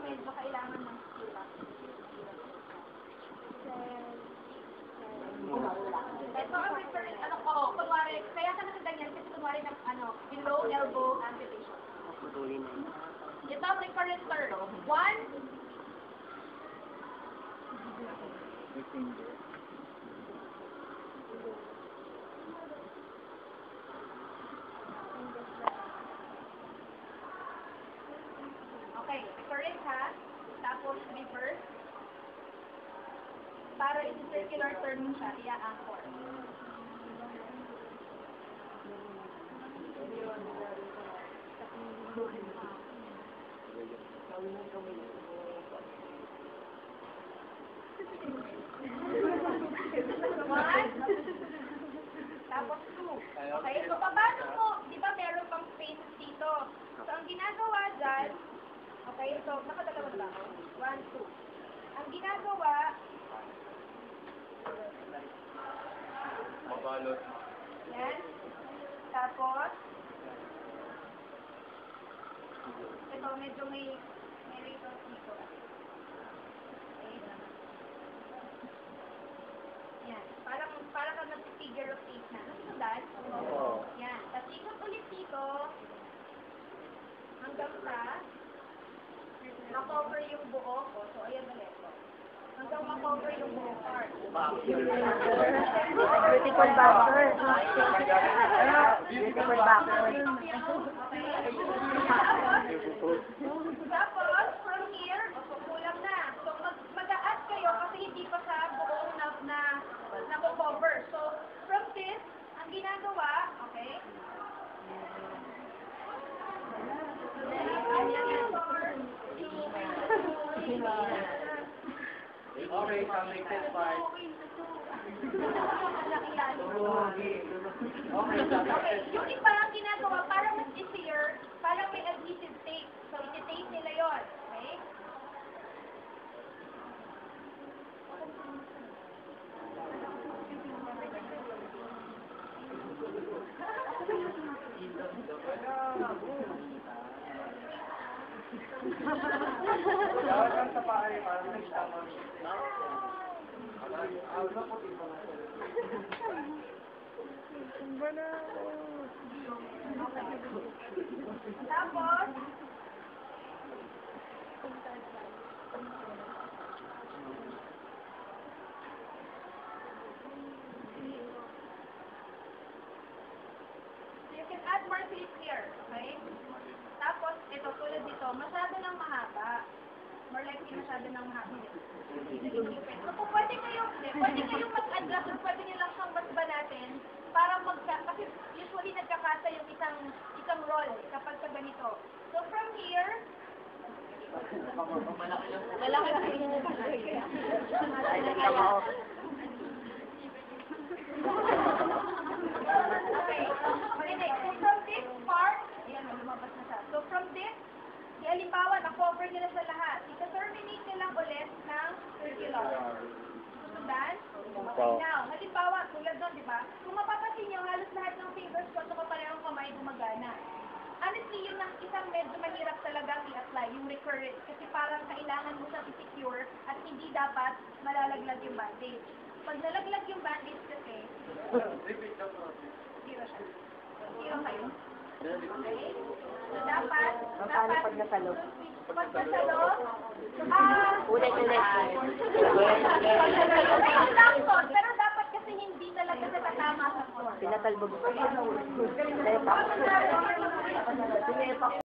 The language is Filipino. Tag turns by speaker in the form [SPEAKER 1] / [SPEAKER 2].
[SPEAKER 1] medyo kailangan ng skill up. Ito ang referring, kunwari, kaya ka nakaganyan kasi kunwari ng, below elbow amputation. Ito ang recurrent term. 1, okay, recurrent ha, tapos reverse. Para i-circular turn mo siya, i-anchor. One, tapos 2. Okay, so paano mo, di ba meron pang spaces dito? So ang ginagawa dyan, okay, so nakadalawa na ba ako? 1, 2. Ang ginagawa,
[SPEAKER 2] mabalot.
[SPEAKER 1] yan. Tapos, ito medyo may rito dito. Okay. Yan. Parang ka nag-figure of 8 na. Nasundan? Oo. Yan. Tapos ikot ulit dito hanggang sa na-cover yung buo ko. So, ayan ulit. Hanggang ma-cover yung buo part.
[SPEAKER 3] Beautiful backer. Beautiful backer.
[SPEAKER 1] Tapos, from here, kulang na. So, mag-a-add kayo kasi hindi pa sa buong na-cover. So, from this, ang ginagawa, okay?
[SPEAKER 2] Okay, connected part.
[SPEAKER 1] Okay, yung iba ang ginagawa, para mas easier, parang may adhesive tape. So, iti-tape nila yun. Okay?
[SPEAKER 2] Dapat lang sa pahay, parang nagtama.
[SPEAKER 1] Tapos, you can add more clips here, okay? Tapos, ito, tulad dito, masyado ng mahaba. More likely masyado ng mahaba. So, kung pwede kayong mag-adjust or pwede nyo lang siyang basbanatin para kasi usually nagkakasa yung isang roll kapag sa ganito. So, from here, malaki lang. Okay. So, from this part, ayan, lumabas na siya. So, from this, halimbawa, na-cover nila sa lahat. Ika-terminate nilang ulit ng circular. Susundan? Okay, now, halimbawa, tulad doon, di ba? Kung mapapansin nyo, halos lahat ng fingers ko, saka parehong kamay gumagana. Honestly, yun ang isang medyo mahirap talagang i-apply, yung recurrent. Kasi parang kailangan mo siyang i-secure at hindi dapat malalaglag yung bandage. Pag nalaglag yung bandage kasi, zero siya. Zero kayo. Okay? So, dapat,
[SPEAKER 3] pag nasalo?
[SPEAKER 1] Pag nasalo,
[SPEAKER 3] Ulit.
[SPEAKER 1] pero dapat kasi hindi talaga sa tatama sa floor.
[SPEAKER 3] Pinatalbog.